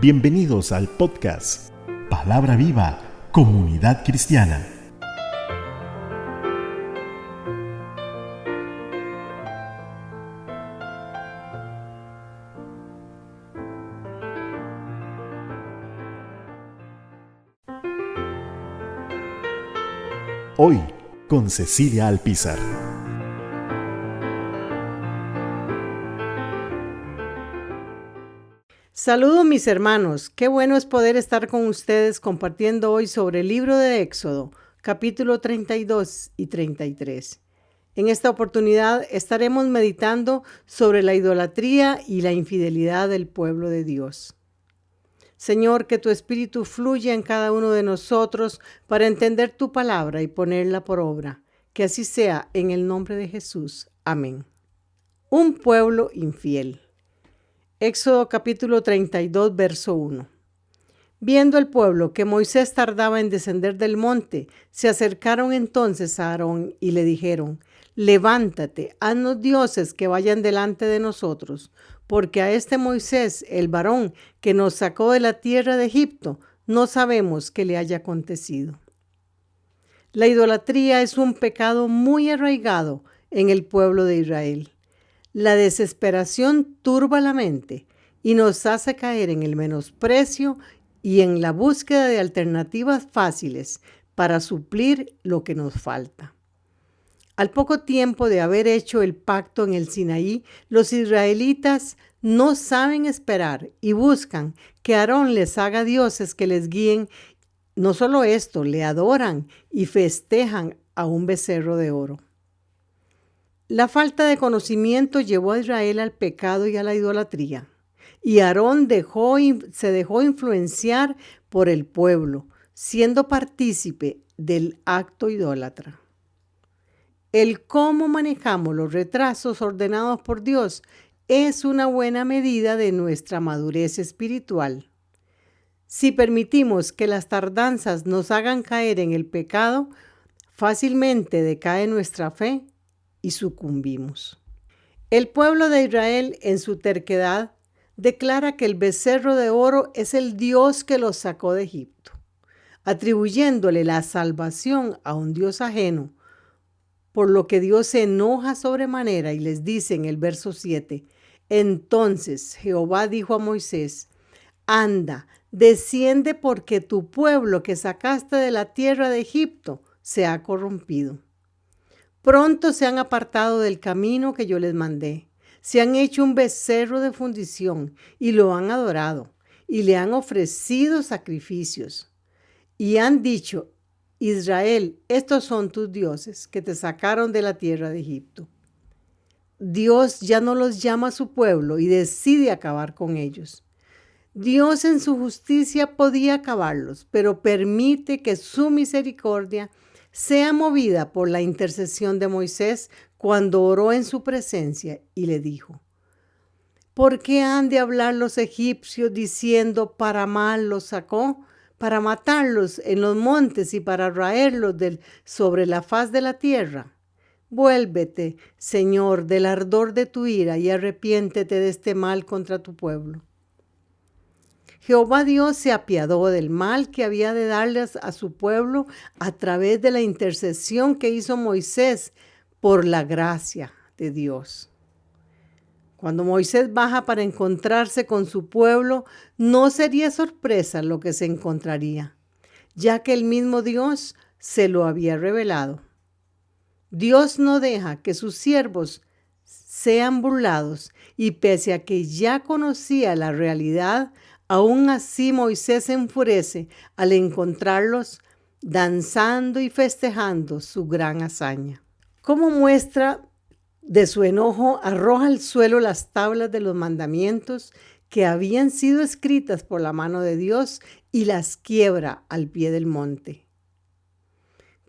Bienvenidos al podcast Palabra Viva, Comunidad Cristiana. Hoy, con Cecilia Alpizar. Saludos mis hermanos, qué bueno es poder estar con ustedes compartiendo hoy sobre el libro de Éxodo, capítulo 32 y 33. En esta oportunidad estaremos meditando sobre la idolatría y la infidelidad del pueblo de Dios. Señor, que tu Espíritu fluya en cada uno de nosotros para entender tu palabra y ponerla por obra. Que así sea en el nombre de Jesús. Amén. Un pueblo infiel. Éxodo capítulo 32, verso 1. Viendo el pueblo que Moisés tardaba en descender del monte, se acercaron entonces a Aarón y le dijeron: Levántate, haznos dioses que vayan delante de nosotros, porque a este Moisés, el varón que nos sacó de la tierra de Egipto, no sabemos qué le haya acontecido. La idolatría es un pecado muy arraigado en el pueblo de Israel. La desesperación turba la mente y nos hace caer en el menosprecio y en la búsqueda de alternativas fáciles para suplir lo que nos falta. Al poco tiempo de haber hecho el pacto en el Sinaí, los israelitas no saben esperar y buscan que Aarón les haga dioses que les guíen. No solo esto, le adoran y festejan a un becerro de oro. La falta de conocimiento llevó a Israel al pecado y a la idolatría, y Aarón se dejó influenciar por el pueblo, siendo partícipe del acto idólatra. El cómo manejamos los retrasos ordenados por Dios es una buena medida de nuestra madurez espiritual. Si permitimos que las tardanzas nos hagan caer en el pecado, fácilmente decae nuestra fe y sucumbimos. El pueblo de Israel, en su terquedad, declara que el becerro de oro es el Dios que los sacó de Egipto, atribuyéndole la salvación a un Dios ajeno, por lo que Dios se enoja sobremanera y les dice en el verso 7, Entonces Jehová dijo a Moisés: Anda, desciende porque tu pueblo que sacaste de la tierra de Egipto se ha corrompido. Pronto se han apartado del camino que yo les mandé. Se han hecho un becerro de fundición y lo han adorado y le han ofrecido sacrificios. Y han dicho: Israel, estos son tus dioses que te sacaron de la tierra de Egipto. Dios ya no los llama a su pueblo y decide acabar con ellos. Dios en su justicia podía acabarlos, pero permite que su misericordia sea movida por la intercesión de Moisés cuando oró en su presencia y le dijo: ¿Por qué han de hablar los egipcios diciendo para mal los sacó, para matarlos en los montes y para raerlos sobre la faz de la tierra? Vuélvete, Señor, del ardor de tu ira y arrepiéntete de este mal contra tu pueblo. Jehová Dios se apiadó del mal que había de darles a su pueblo a través de la intercesión que hizo Moisés por la gracia de Dios. Cuando Moisés baja para encontrarse con su pueblo, no sería sorpresa lo que se encontraría, ya que el mismo Dios se lo había revelado. Dios no deja que sus siervos sean burlados, y pese a que ya conocía la realidad, aún así Moisés se enfurece al encontrarlos danzando y festejando su gran hazaña. Como muestra de su enojo, arroja al suelo las tablas de los mandamientos que habían sido escritas por la mano de Dios y las quiebra al pie del monte.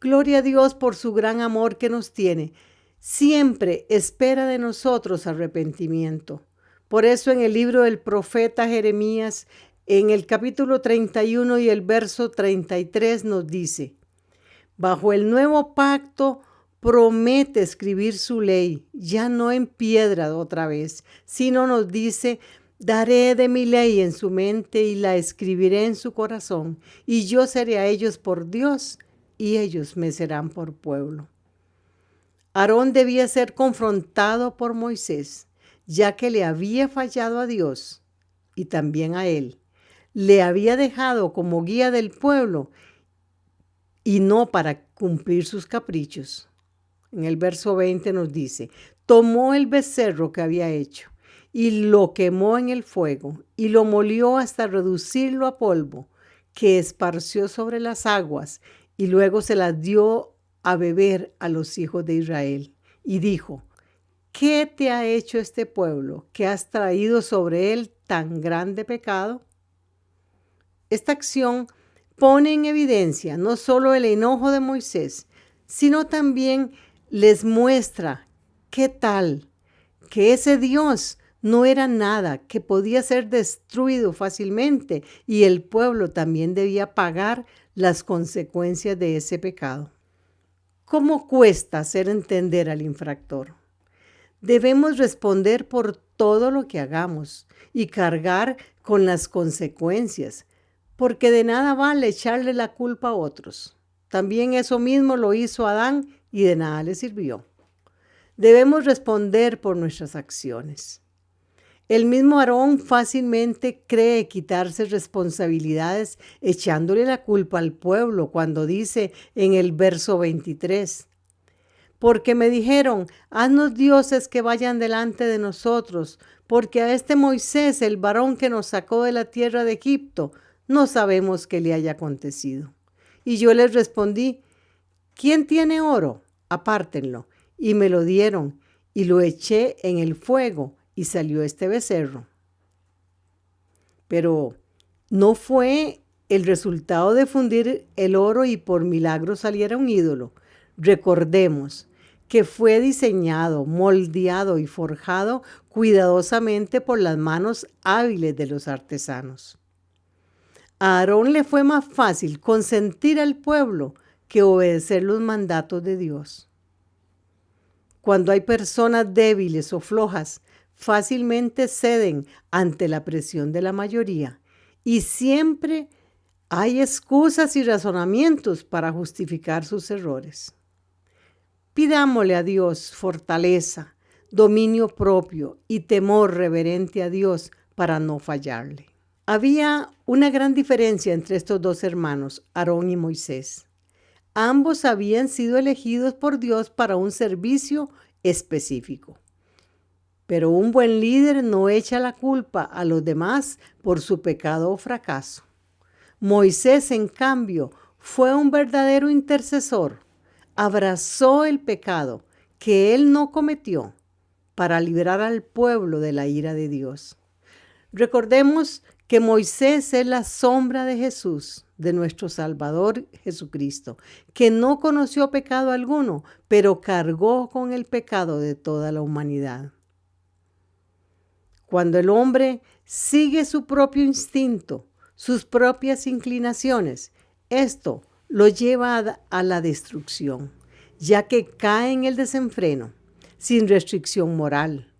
Gloria a Dios por su gran amor que nos tiene. Siempre espera de nosotros arrepentimiento. Por eso en el libro del profeta Jeremías, en el capítulo 31 y el verso 33 nos dice: Bajo el nuevo pacto promete escribir su ley, ya no en piedra otra vez, sino nos dice: Daré de mi ley en su mente y la escribiré en su corazón, y yo seré a ellos por Dios, y ellos me serán por pueblo. Aarón debía ser confrontado por Moisés, ya que le había fallado a Dios y también a él. Le había dejado como guía del pueblo y no para cumplir sus caprichos. En el verso 20 nos dice, tomó el becerro que había hecho y lo quemó en el fuego y lo molió hasta reducirlo a polvo, que esparció sobre las aguas y luego se las dio a beber a los hijos de Israel. Y dijo, ¿qué te ha hecho este pueblo que has traído sobre él tan grande pecado? Esta acción pone en evidencia no solo el enojo de Moisés, sino también les muestra qué tal, que ese Dios no era nada, que podía ser destruido fácilmente y el pueblo también debía pagar las consecuencias de ese pecado. ¿Cómo cuesta hacer entender al infractor? Debemos responder por todo lo que hagamos y cargar con las consecuencias, porque de nada vale echarle la culpa a otros. También eso mismo lo hizo Adán y de nada le sirvió. Debemos responder por nuestras acciones. El mismo Aarón fácilmente cree quitarse responsabilidades echándole la culpa al pueblo cuando dice en el verso 23, porque me dijeron, haznos dioses que vayan delante de nosotros, porque a este Moisés, el varón que nos sacó de la tierra de Egipto, no sabemos qué le haya acontecido. Y yo les respondí, ¿quién tiene oro? Apártenlo. Y me lo dieron, y lo eché en el fuego, y salió este becerro. Pero no fue el resultado de fundir el oro y por milagro saliera un ídolo. Recordemos que fue diseñado, moldeado y forjado cuidadosamente por las manos hábiles de los artesanos. A Aarón le fue más fácil consentir al pueblo que obedecer los mandatos de Dios. Cuando hay personas débiles o flojas, fácilmente ceden ante la presión de la mayoría y siempre hay excusas y razonamientos para justificar sus errores. Pidámosle a Dios fortaleza, dominio propio y temor reverente a Dios para no fallarle. Había una gran diferencia entre estos dos hermanos, Aarón y Moisés. Ambos habían sido elegidos por Dios para un servicio específico. Pero un buen líder no echa la culpa a los demás por su pecado o fracaso. Moisés, en cambio, fue un verdadero intercesor. Abrazó el pecado que él no cometió para librar al pueblo de la ira de Dios. Recordemos que Moisés es la sombra de Jesús, de nuestro Salvador Jesucristo, que no conoció pecado alguno, pero cargó con el pecado de toda la humanidad. Cuando el hombre sigue su propio instinto, sus propias inclinaciones, esto lo lleva a la destrucción, ya que cae en el desenfreno, sin restricción moral.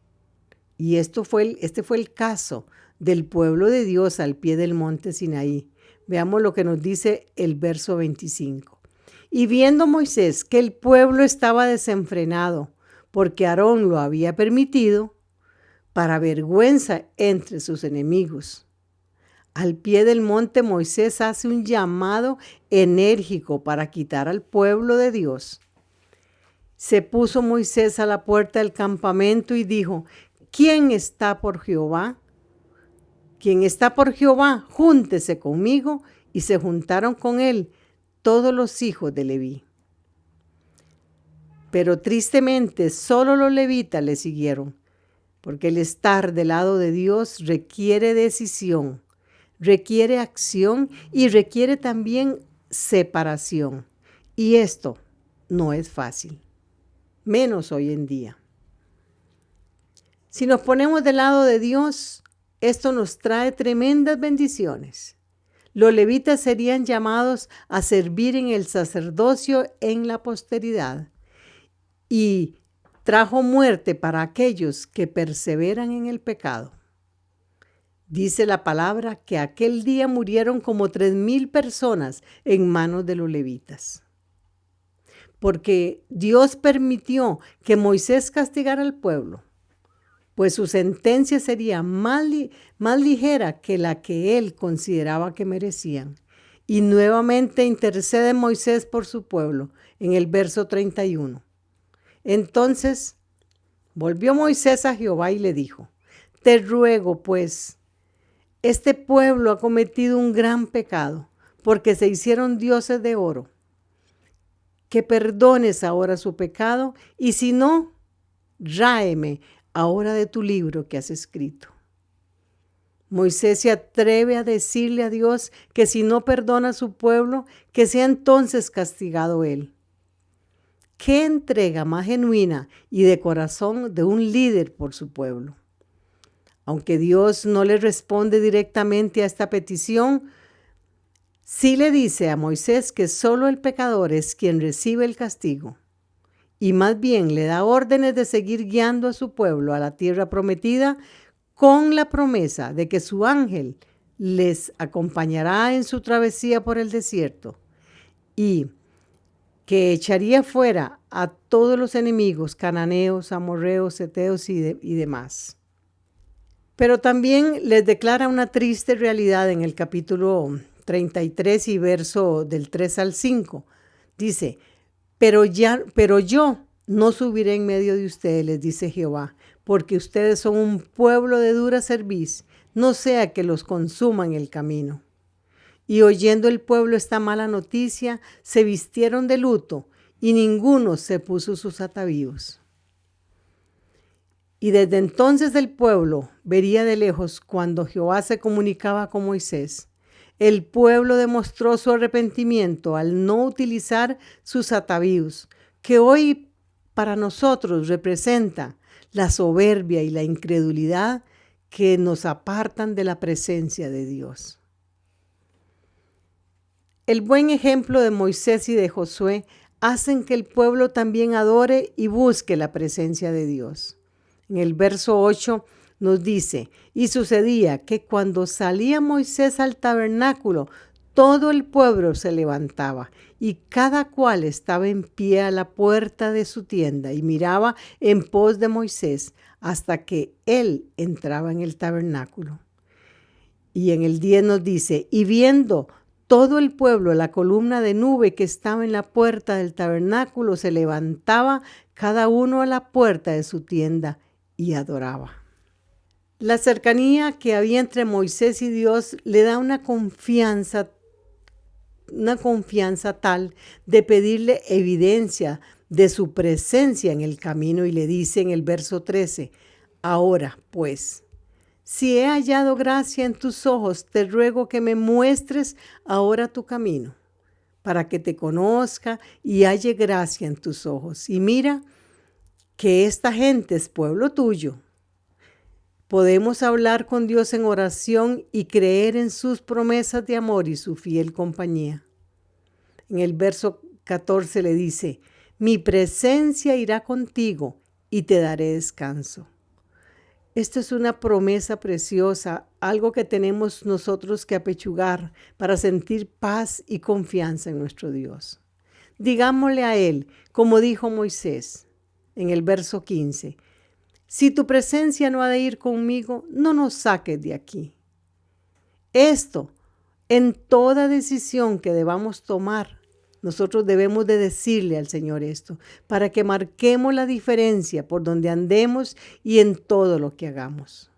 Y este fue el caso del pueblo de Dios al pie del monte Sinaí. Veamos lo que nos dice el verso 25. Y viendo Moisés que el pueblo estaba desenfrenado, porque Aarón lo había permitido, para vergüenza entre sus enemigos. Al pie del monte Moisés hace un llamado enérgico para quitar al pueblo de Dios. Se puso Moisés a la puerta del campamento y dijo, ¿quién está por Jehová? Quien está por Jehová, júntese conmigo. Y se juntaron con él todos los hijos de Leví. Pero tristemente solo los levitas le siguieron, porque el estar del lado de Dios requiere decisión, requiere acción y requiere también separación. Y esto no es fácil, menos hoy en día. Si nos ponemos del lado de Dios, esto nos trae tremendas bendiciones. Los levitas serían llamados a servir en el sacerdocio en la posteridad y trajo muerte para aquellos que perseveran en el pecado. Dice la palabra que aquel día murieron como 3,000 personas en manos de los levitas. Porque Dios permitió que Moisés castigara al pueblo, pues su sentencia sería más ligera que la que él consideraba que merecían. Y nuevamente intercede Moisés por su pueblo en el verso 31. Entonces volvió Moisés a Jehová y le dijo: te ruego, pues, este pueblo ha cometido un gran pecado, porque se hicieron dioses de oro, que perdones ahora su pecado, y si no, ráeme ahora de tu libro que has escrito. Moisés se atreve a decirle a Dios que si no perdona a su pueblo, que sea entonces castigado él. ¿Qué entrega más genuina y de corazón de un líder por su pueblo? Aunque Dios no le responde directamente a esta petición, sí le dice a Moisés que solo el pecador es quien recibe el castigo, y más bien le da órdenes de seguir guiando a su pueblo a la tierra prometida, con la promesa de que su ángel les acompañará en su travesía por el desierto y que echaría fuera a todos los enemigos, cananeos, amorreos, heteos y demás. Pero también les declara una triste realidad en el capítulo 33 y verso del 3 al 5. Dice: pero yo no subiré en medio de ustedes, les dice Jehová, porque ustedes son un pueblo de dura cerviz, no sea que los consuma en el camino. Y oyendo el pueblo esta mala noticia, se vistieron de luto, y ninguno se puso sus atavíos. Y desde entonces el pueblo vería de lejos cuando Jehová se comunicaba con Moisés. El pueblo demostró su arrepentimiento al no utilizar sus atavíos, que hoy para nosotros representa la soberbia y la incredulidad que nos apartan de la presencia de Dios. El buen ejemplo de Moisés y de Josué hacen que el pueblo también adore y busque la presencia de Dios. En el verso 8 nos dice: y sucedía que cuando salía Moisés al tabernáculo, todo el pueblo se levantaba y cada cual estaba en pie a la puerta de su tienda y miraba en pos de Moisés hasta que él entraba en el tabernáculo. Y en el 10 nos dice: y viendo todo el pueblo la columna de nube que estaba en la puerta del tabernáculo, se levantaba cada uno a la puerta de su tienda y adoraba. La cercanía que había entre Moisés y Dios le da una confianza tal de pedirle evidencia de su presencia en el camino, y le dice en el verso 13: ahora pues, si he hallado gracia en tus ojos, te ruego que me muestres ahora tu camino, para que te conozca y halle gracia en tus ojos. Y mira que esta gente es pueblo tuyo. Podemos hablar con Dios en oración y creer en sus promesas de amor y su fiel compañía. En el verso 14 le dice: mi presencia irá contigo y te daré descanso. Esto es una promesa preciosa, algo que tenemos nosotros que apechugar para sentir paz y confianza en nuestro Dios. Digámosle a Él, como dijo Moisés en el verso 15: si tu presencia no ha de ir conmigo, no nos saques de aquí. Esto, en toda decisión que debamos tomar, nosotros debemos de decirle al Señor esto, para que marquemos la diferencia por donde andemos y en todo lo que hagamos.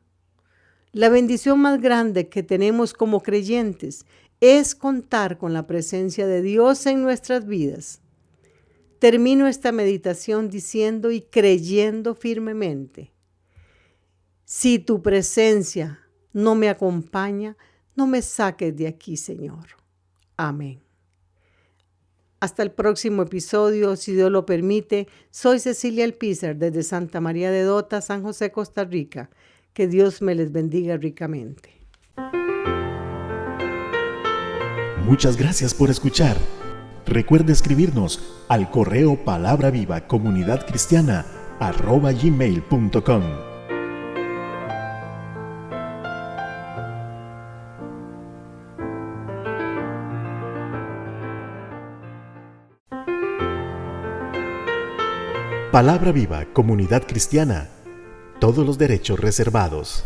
La bendición más grande que tenemos como creyentes es contar con la presencia de Dios en nuestras vidas. Termino esta meditación diciendo y creyendo firmemente: si tu presencia no me acompaña, no me saques de aquí, Señor. Amén. Hasta el próximo episodio, si Dios lo permite. Soy Cecilia Alpizar desde Santa María de Dota, San José, Costa Rica. Que Dios me les bendiga ricamente. Muchas gracias por escuchar. Recuerde escribirnos al correo palabravivacomunidadcristiana@gmail.com. Palabra Viva, Comunidad Cristiana. Todos los derechos reservados.